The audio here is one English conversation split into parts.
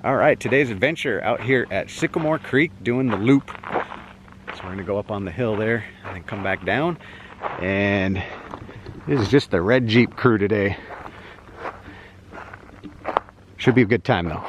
All right, today's adventure out here at Sycamore Creek doing the loop. So we're gonna go up on the hill there and then come back down. And this is just the red Jeep crew today. Should be a good time though.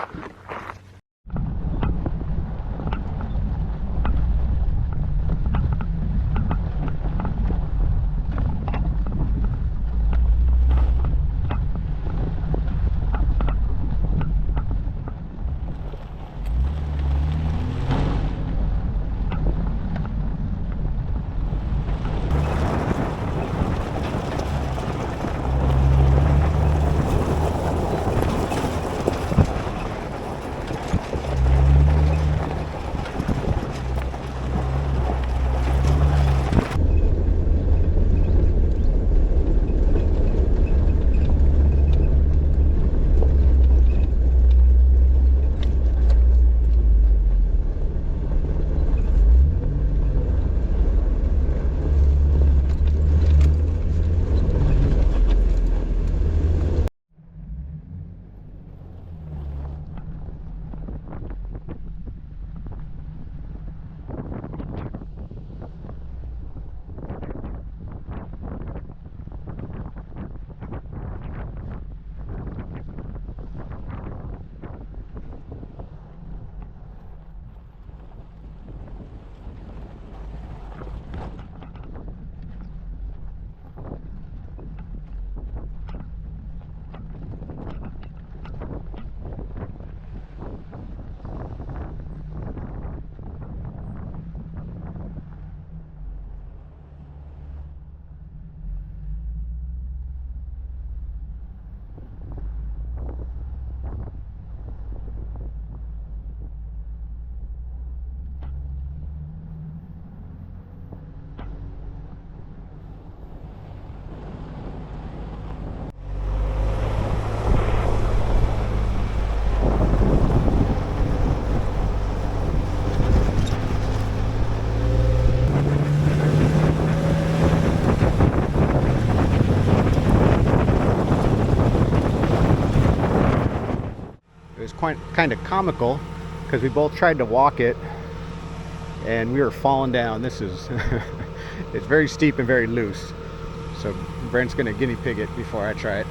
It was kind of comical because we both tried to walk it and we were falling down. This is it's very steep and very loose, so Brent's gonna guinea pig it before I try it.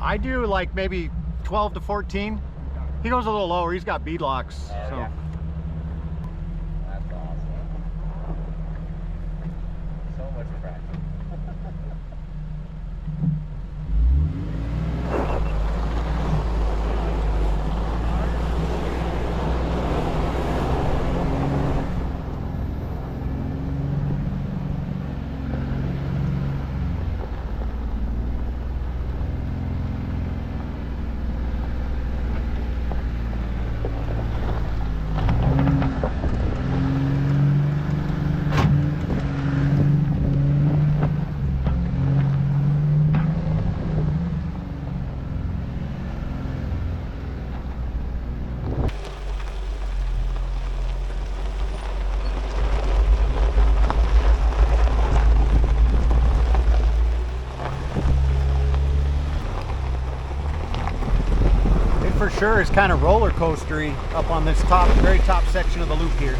I do like maybe 12 to 14. He goes a little lower. He's got beadlocks. So. Yeah. That's awesome. So much practice. For sure is kind of roller coastery up on this very top section of the loop here.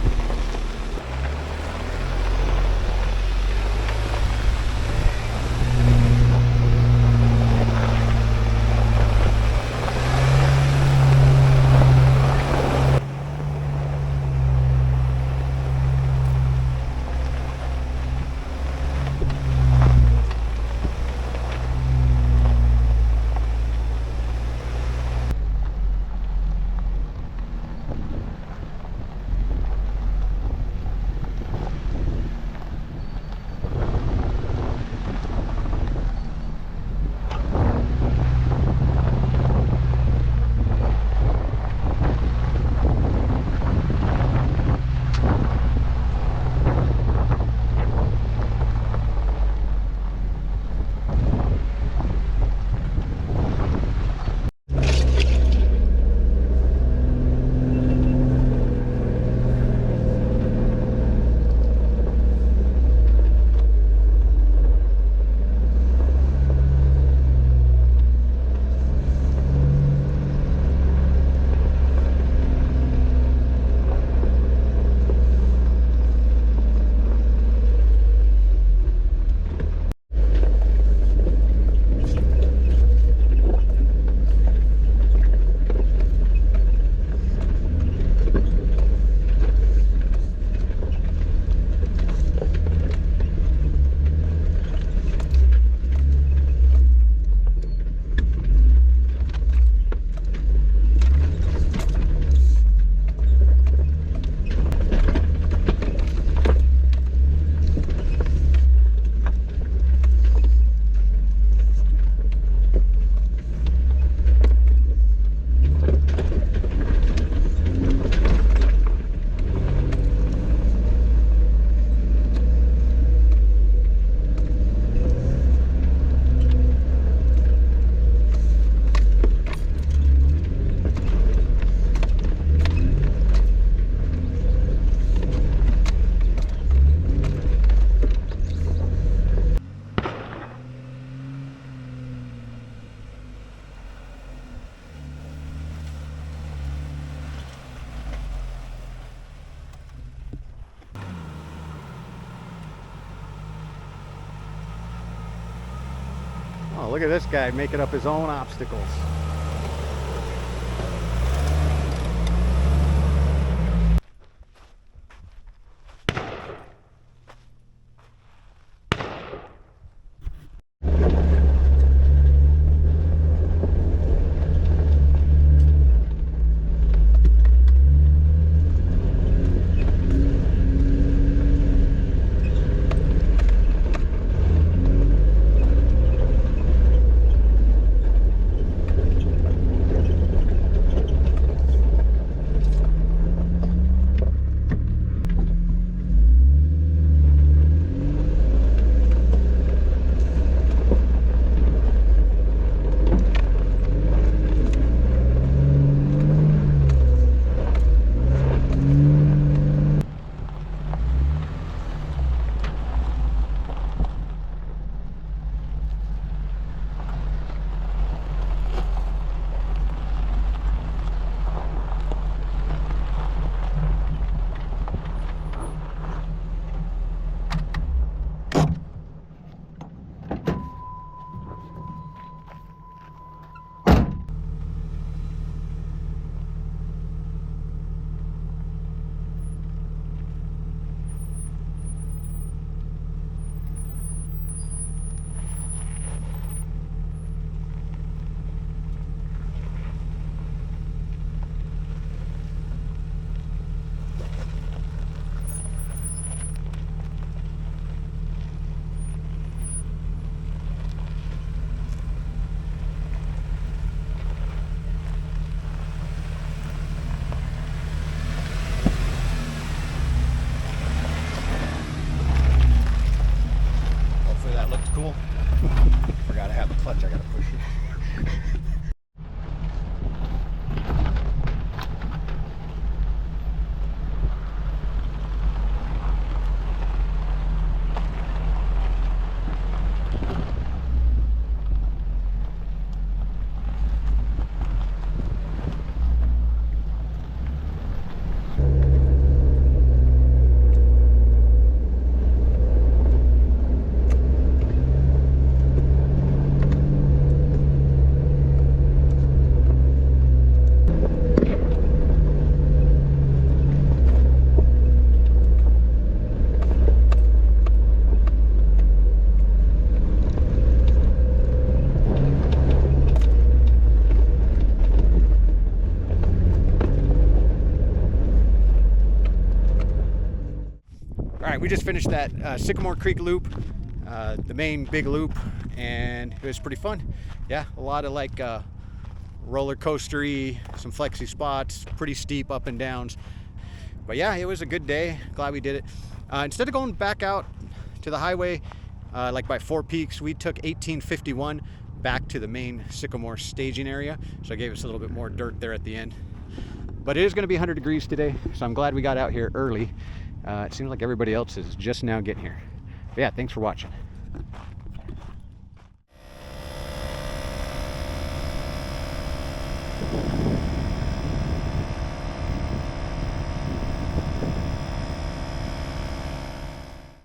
Oh, look at this guy making up his own obstacles. we just finished that Sycamore Creek loop, the main big loop, and it was pretty fun. Yeah, a lot of like roller coastery, some flexi spots, pretty steep up and downs. But yeah, it was a good day. Glad we did it. Instead of going back out to the highway, like by Four Peaks, we took 1851 back to the main Sycamore staging area. So it gave us a little bit more dirt there at the end. But it is going to be 100 degrees today, so I'm glad we got out here early. It seems like everybody else is just now getting here. But yeah, thanks for watching.